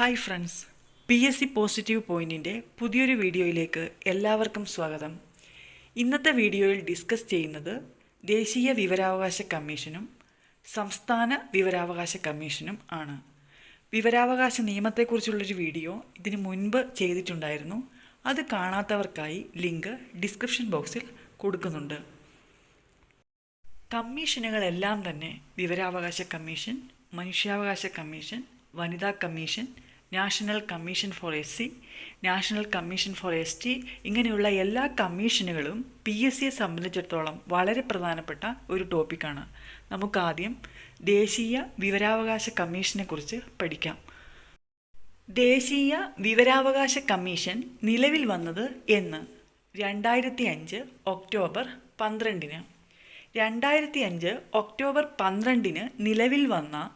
Hi friends, PSC positive പോയിൻറ്റിൻ്റെ പുതിയൊരു വീഡിയോയിലേക്ക് എല്ലാവർക്കും സ്വാഗതം. ഇന്നത്തെ വീഡിയോയിൽ ഡിസ്കസ് ചെയ്യുന്നത് ദേശീയ വിവരാവകാശ കമ്മീഷനും സംസ്ഥാന വിവരാവകാശ കമ്മീഷനും ആണ്. വിവരാവകാശ നിയമത്തെക്കുറിച്ചുള്ളൊരു വീഡിയോ ഇതിനു മുൻപ് ചെയ്തിട്ടുണ്ടായിരുന്നു. അത് കാണാത്തവർക്കായി ലിങ്ക് ഡിസ്ക്രിപ്ഷൻ ബോക്സിൽ കൊടുക്കുന്നുണ്ട്. കമ്മീഷനുകളെല്ലാം തന്നെ വിവരാവകാശ കമ്മീഷൻ, മനുഷ്യാവകാശ കമ്മീഷൻ, വനിതാ commission, national commission for SC, national commission for ST ഇങ്ങനെയുള്ള എല്ലാ കമ്മീഷനുകളും PSCയെ സംബന്ധിച്ചിടത്തോളം വളരെ പ്രധാനപ്പെട്ട ഒരു ടോപ്പിക്കാണ്. നമുക്കാദ്യം ദേശീയ വിവരാവകാശ കമ്മീഷനെ കുറിച്ച് പഠിക്കാം. ദേശീയ വിവരാവകാശ കമ്മീഷൻ നിലവിൽ വന്നത് എന്ന് 2005 ഒക്ടോബർ 12-ന്. 2005 ഒക്ടോബർ 12-ന് നിലവിൽ വന്ന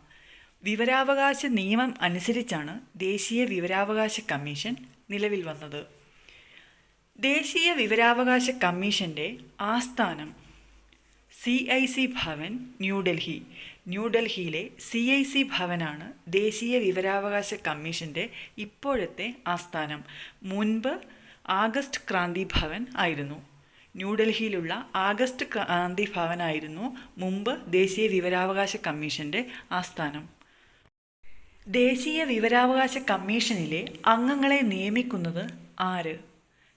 വിവരാവകാശ നിയമം അനുസരിച്ചാണ് ദേശീയ വിവരാവകാശ കമ്മീഷൻ നിലവിൽ വന്നത്. ദേശീയ വിവരാവകാശ കമ്മീഷൻ്റെ ആസ്ഥാനം CIC ഭവൻ, ന്യൂഡൽഹി. ന്യൂഡൽഹിയിലെ CIC ഭവനാണ് ദേശീയ വിവരാവകാശ കമ്മീഷൻ്റെ ഇപ്പോഴത്തെ ആസ്ഥാനം. മുൻപ് ആഗസ്റ്റ് ക്രാന്തി ഭവൻ ആയിരുന്നു. ന്യൂഡൽഹിയിലുള്ള ആഗസ്റ്റ് ക്രാന്തി ഭവനായിരുന്നു മുമ്പ് ദേശീയ വിവരാവകാശ കമ്മീഷൻ്റെ ആസ്ഥാനം. ദേശീയ വിവരാവകാശ കമ്മീഷനിലെ അംഗങ്ങളെ നിയമിക്കുന്നത് ആര്?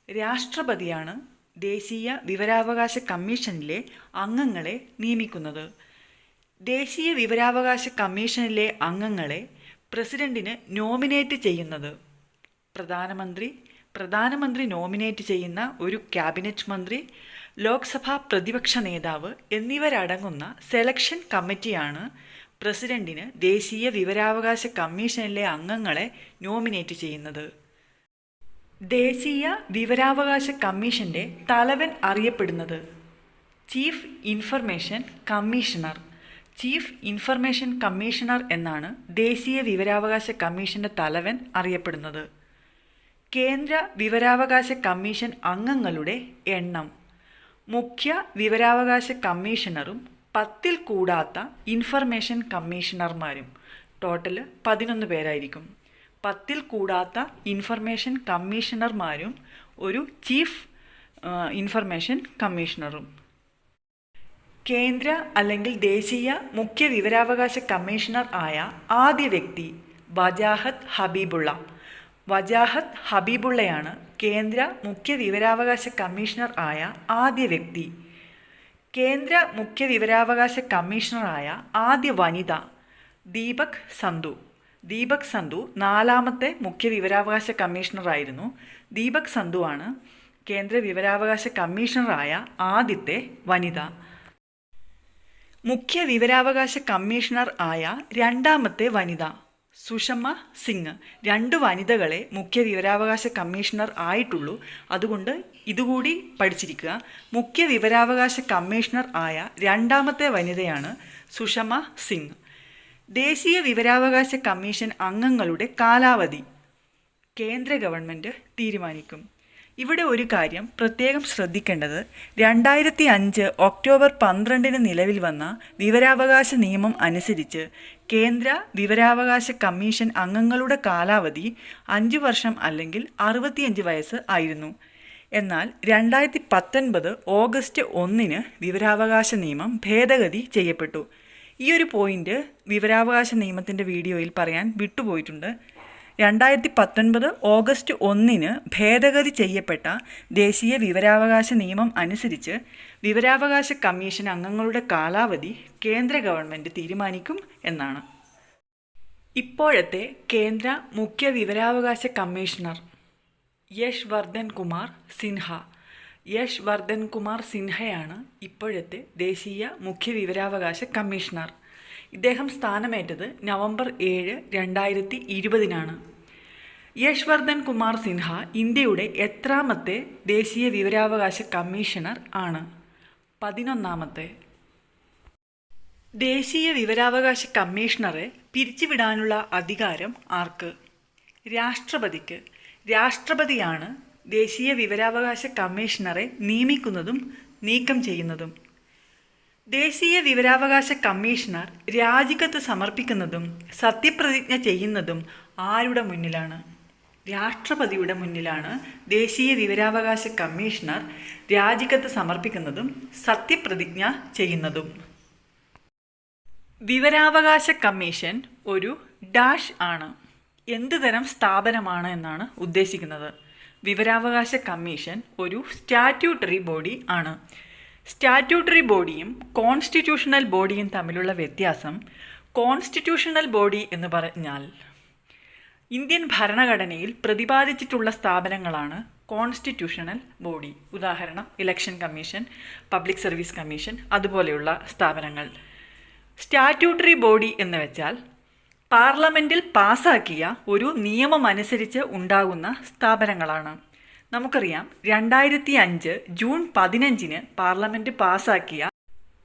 രാഷ്ട്രപതിയാണ് ദേശീയ വിവരാവകാശ കമ്മീഷനിലെ അംഗങ്ങളെ നിയമിക്കുന്നത്. ദേശീയ വിവരാവകാശ കമ്മീഷനിലെ അംഗങ്ങളെ പ്രസിഡന്റിന് നോമിനേറ്റ് ചെയ്യുന്നത് പ്രധാനമന്ത്രി നോമിനേറ്റ് ചെയ്യുന്ന ഒരു ക്യാബിനറ്റ് മന്ത്രി, ലോക്സഭാ പ്രതിപക്ഷ നേതാവ് എന്നിവരടങ്ങുന്ന സെലക്ഷൻ കമ്മിറ്റിയാണ് പ്രസിഡന്റിന് ദേശീയ വിവരാവകാശ കമ്മീഷനിലെ അംഗങ്ങളെ നോമിനേറ്റ് ചെയ്യുന്നത്. ദേശീയ വിവരാവകാശ കമ്മീഷൻ്റെ തലവൻ അറിയപ്പെടുന്നത് chief information commissioner. Chief information commissioner എന്നാണ് ദേശീയ വിവരാവകാശ കമ്മീഷൻ്റെ തലവൻ അറിയപ്പെടുന്നത്. കേന്ദ്ര വിവരാവകാശ കമ്മീഷൻ അംഗങ്ങളുടെ എണ്ണം: മുഖ്യ വിവരാവകാശ കമ്മീഷണറും 10-ൽ കൂടാത്ത ഇൻഫർമേഷൻ കമ്മീഷണർമാരും. ടോട്ടൽ 11 പേരായിരിക്കും. 10-ൽ കൂടാത്ത ഇൻഫർമേഷൻ കമ്മീഷണർമാരും ഒരു ചീഫ് ഇൻഫർമേഷൻ കമ്മീഷണറും. കേന്ദ്ര അല്ലെങ്കിൽ ദേശീയ മുഖ്യ വിവരാവകാശ കമ്മീഷണർ ആയ ആദ്യ വ്യക്തി വജാഹത്ത് ഹബീബുള്ള. വജാഹത്ത് ഹബീബുള്ളയാണ് കേന്ദ്ര മുഖ്യ വിവരാവകാശ കമ്മീഷണർ ആയ ആദ്യ വ്യക്തി. കേന്ദ്ര മുഖ്യ വിവരാവകാശ കമ്മീഷണറായ ആദ്യ വനിത ദീപക് സന്ധു. ദീപക് സന്ധു 4ാമത്തെ മുഖ്യ വിവരാവകാശ കമ്മീഷണറായിരുന്നു. ദീപക് സന്ധു ആണ് കേന്ദ്ര വിവരാവകാശ കമ്മീഷണറായ ആദ്യത്തെ വനിത. മുഖ്യ വിവരാവകാശ കമ്മീഷണർ ആയ 2ാമത്തെ വനിത സുഷമ സിംഗ്. 2 വനിതകളെ മുഖ്യ വിവരാവകാശ കമ്മീഷണർ ആയിട്ടുള്ളൂ. അതുകൊണ്ട് ഇതുകൂടി പഠിച്ചിരിക്കുക. മുഖ്യ വിവരാവകാശ കമ്മീഷണർ ആയ 2ാമത്തെ വനിതയാണ് സുഷമ സിംഗ്. ദേശീയ വിവരാവകാശ കമ്മീഷൻ അംഗങ്ങളുടെ കാലാവധി കേന്ദ്ര ഗവൺമെൻറ് തീരുമാനിക്കും. ഇവിടെ ഒരു കാര്യം പ്രത്യേകം ശ്രദ്ധിക്കേണ്ടത്, 2005 ഒക്ടോബർ 12-ന് നിലവിൽ വന്ന വിവരാവകാശ നിയമം അനുസരിച്ച് കേന്ദ്ര വിവരാവകാശ കമ്മീഷൻ അംഗങ്ങളുടെ കാലാവധി 5 വർഷം അല്ലെങ്കിൽ 65 വയസ്സ് ആയിരുന്നു. എന്നാൽ 2019 ഓഗസ്റ്റ് 1-ന് വിവരാവകാശ നിയമം ഭേദഗതി ചെയ്യപ്പെട്ടു. ഈ ഒരു പോയിന്റ് വിവരാവകാശ നിയമത്തിൻ്റെ വീഡിയോയിൽ പറയാൻ വിട്ടുപോയിട്ടുണ്ട്. 2019 ഓഗസ്റ്റ് 1-ന് ഭേദഗതി ചെയ്യപ്പെട്ട ദേശീയ വിവരാവകാശ നിയമം അനുസരിച്ച് വിവരാവകാശ കമ്മീഷൻ അംഗങ്ങളുടെ കാലാവധി കേന്ദ്ര ഗവൺമെൻറ് തീരുമാനിക്കും എന്നാണ്. ഇപ്പോഴത്തെ കേന്ദ്ര മുഖ്യ വിവരാവകാശ കമ്മീഷണർ യശ്വർദ്ധൻ കുമാർ സിൻഹ. യശ്വർദ്ധൻ കുമാർ സിൻഹയാണ് ഇപ്പോഴത്തെ ദേശീയ മുഖ്യ വിവരാവകാശ കമ്മീഷണർ. ഇദ്ദേഹം സ്ഥാനമേറ്റത് നവംബർ 7, 2020-നാണ്. യശ്വർദ്ധൻ കുമാർ സിൻഹ ഇന്ത്യയുടെ എത്രാമത്തെ ദേശീയ വിവരാവകാശ കമ്മീഷണർ ആണ്? 11ാമത്തെ. ദേശീയ വിവരാവകാശ കമ്മീഷണറെ പിരിച്ചുവിടാനുള്ള അധികാരം ആർക്ക്? രാഷ്ട്രപതിക്ക്. രാഷ്ട്രപതിയാണ് ദേശീയ വിവരാവകാശ കമ്മീഷണറെ നിയമിക്കുന്നതും നീക്കം ചെയ്യുന്നതും. ദേശീയ വിവരാവകാശ കമ്മീഷണർ രാജിക്കത്ത് സമർപ്പിക്കുന്നതും സത്യപ്രതിജ്ഞ ചെയ്യുന്നതും ആരുടെ മുന്നിലാണ്? രാഷ്ട്രപതിയുടെ മുന്നിലാണ് ദേശീയ വിവരാവകാശ കമ്മീഷണർ രാജിക്കത്ത് സമർപ്പിക്കുന്നതും സത്യപ്രതിജ്ഞ ചെയ്യുന്നതും. വിവരാവകാശ കമ്മീഷൻ ഒരു ഡാഷ് ആണ്. എന്ത് തരം സ്ഥാപനമാണ് എന്നാണ് ഉദ്ദേശിക്കുന്നത്. വിവരാവകാശ കമ്മീഷൻ ഒരു സ്റ്റാറ്റ്യൂട്ടറി ബോഡി ആണ്. സ്റ്റാറ്റ്യൂട്ടറി ബോഡിയും കോൺസ്റ്റിറ്റ്യൂഷണൽ ബോഡിയും തമ്മിലുള്ള വ്യത്യാസം, കോൺസ്റ്റിറ്റ്യൂഷണൽ ബോഡി എന്ന് പറഞ്ഞാൽ ഇന്ത്യൻ ഭരണഘടനയിൽ പ്രതിപാദിച്ചിട്ടുള്ള സ്ഥാപനങ്ങളാണ് കോൺസ്റ്റിറ്റ്യൂഷണൽ ബോഡി. ഉദാഹരണം election commission, public service commission, അതുപോലെയുള്ള സ്ഥാപനങ്ങൾ. സ്റ്റാറ്റ്യൂട്ടറി ബോഡി എന്ന് വെച്ചാൽ പാർലമെൻറ്റിൽ പാസാക്കിയ ഒരു നിയമം അനുസരിച്ച് ഉണ്ടാകുന്ന സ്ഥാപനങ്ങളാണ്. നമുക്കറിയാം 2005 ജൂൺ 15 പാർലമെൻറ്റ് പാസാക്കിയ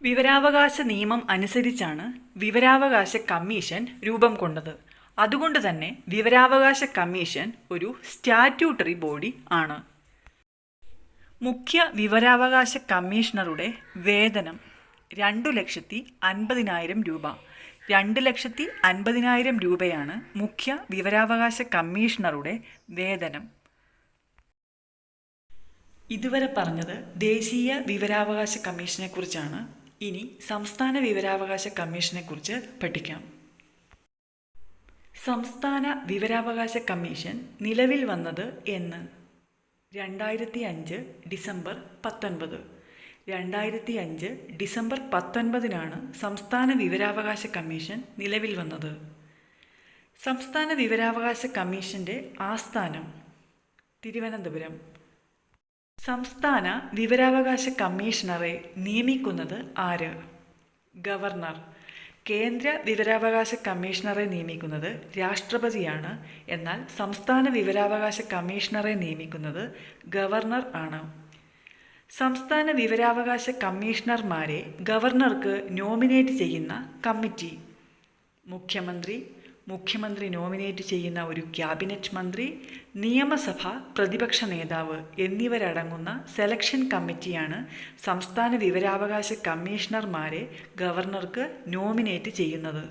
വിവരാവകാശ നിയമം അനുസരിച്ചാണ് വിവരാവകാശ കമ്മീഷൻ രൂപം കൊണ്ടത്. അതുകൊണ്ട് തന്നെ വിവരാവകാശ കമ്മീഷൻ ഒരു സ്റ്റാറ്റ്യൂട്ടറി ബോഡി ആണ്. മുഖ്യ വിവരാവകാശ കമ്മീഷണറുടെ വേതനം 2,50,000 രൂപ. 2,50,000 രൂപയാണ് മുഖ്യ വിവരാവകാശ കമ്മീഷണറുടെ വേതനം. ഇതുവരെ പറഞ്ഞത് ദേശീയ വിവരാവകാശ കമ്മീഷനെ കുറിച്ചാണ്. ഇനി സംസ്ഥാന വിവരാവകാശ കമ്മീഷനെ കുറിച്ച് പഠിക്കാം. സംസ്ഥാന വിവരാവകാശ കമ്മീഷൻ നിലവിൽ വന്നത് എന്ന്? 2005 ഡിസംബർ 19. 2005 ഡിസംബർ 19 സംസ്ഥാന വിവരാവകാശ കമ്മീഷൻ നിലവിൽ വന്നത്. സംസ്ഥാന വിവരാവകാശ കമ്മീഷൻ്റെ ആസ്ഥാനം തിരുവനന്തപുരം. സംസ്ഥാന വിവരാവകാശ കമ്മീഷണറെ നിയമിക്കുന്നത് ആര്? ഗവർണർ. കേന്ദ്ര വിവരാവകാശ കമ്മീഷണറെ നിയമിക്കുന്നത് രാഷ്ട്രപതിയാണ്. എന്നാൽ സംസ്ഥാന വിവരാവകാശ കമ്മീഷണറെ നിയമിക്കുന്നത് ഗവർണർ ആണ്. സംസ്ഥാന വിവരാവകാശ കമ്മീഷണർമാരെ ഗവർണർക്ക് നോമിനേറ്റ് ചെയ്യുന്ന കമ്മിറ്റി മുഖ്യമന്ത്രി, മുഖ്യമന്ത്രി നോമിനേറ്റ് ചെയ്യുന്ന ഒരു ക്യാബിനറ്റ് മന്ത്രി, നിയമസഭ പ്രതിപക്ഷ നേതാവ് എന്നിവരടങ്ങുന്ന സെലക്ഷൻ കമ്മിറ്റിയാണ് സംസ്ഥാന വിവരാവകാശ കമ്മീഷണർമാരെ ഗവർണർക്ക് നോമിനേറ്റ് ചെയ്യുന്നത്.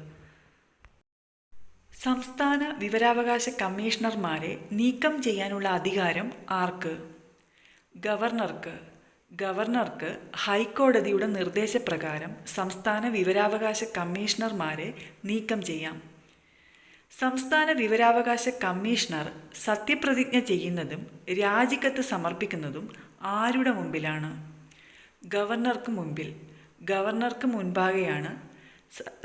സംസ്ഥാന വിവരാവകാശ കമ്മീഷണർമാരെ നീക്കം ചെയ്യാനുള്ള അധികാരം ആർക്ക്? ഗവർണർക്ക്. ഗവർണർക്ക് ഹൈക്കോടതിയുടെ നിർദ്ദേശപ്രകാരം സംസ്ഥാന വിവരാവകാശ കമ്മീഷണർമാരെ നീക്കം ചെയ്യാം. സംസ്ഥാന വിവരാവകാശ കമ്മീഷണർ സത്യപ്രതിജ്ഞ ചെയ്യുന്നതും രാജിക്കത്ത് സമർപ്പിക്കുന്നതും ആരുടെ മുമ്പിലാണ്? ഗവർണർക്ക് മുമ്പിൽ. ഗവർണർക്ക് മുൻപാകെയാണ്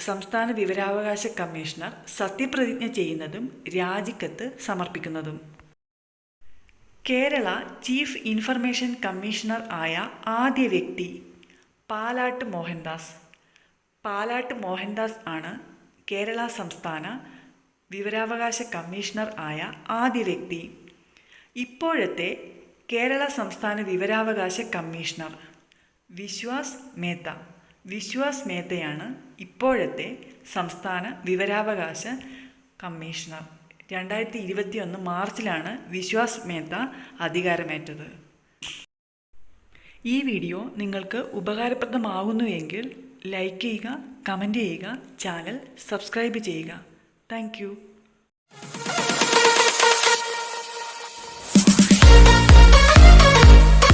സംസ്ഥാന വിവരാവകാശ കമ്മീഷണർ സത്യപ്രതിജ്ഞ ചെയ്യുന്നതും രാജിക്കത്ത് സമർപ്പിക്കുന്നതും. കേരള ചീഫ് ഇൻഫർമേഷൻ കമ്മീഷണർ ആയ ആദ്യ വ്യക്തി പാലാട്ട് മോഹൻദാസ്. പാലാട്ട് മോഹൻദാസ് ആണ് കേരള സംസ്ഥാന വിവരാവകാശ കമ്മീഷണർ ആയ ആദ്യ വ്യക്തി. ഇപ്പോഴത്തെ കേരള സംസ്ഥാന വിവരാവകാശ കമ്മീഷണർ വിശ്വാസ് മേത്ത. വിശ്വാസ് മേത്തയാണ് ഇപ്പോഴത്തെ സംസ്ഥാന വിവരാവകാശ കമ്മീഷണർ. 2021 മാർച്ചിലാണ് വിശ്വാസ് മേത്ത അധികാരമേറ്റത്. ഈ വീഡിയോ നിങ്ങൾക്ക് ഉപകാരപ്രദമാകുന്നുവെങ്കിൽ ലൈക്ക് ചെയ്യുക, കമൻറ്റ് ചെയ്യുക, ചാനൽ സബ്സ്ക്രൈബ് ചെയ്യുക. Thank you.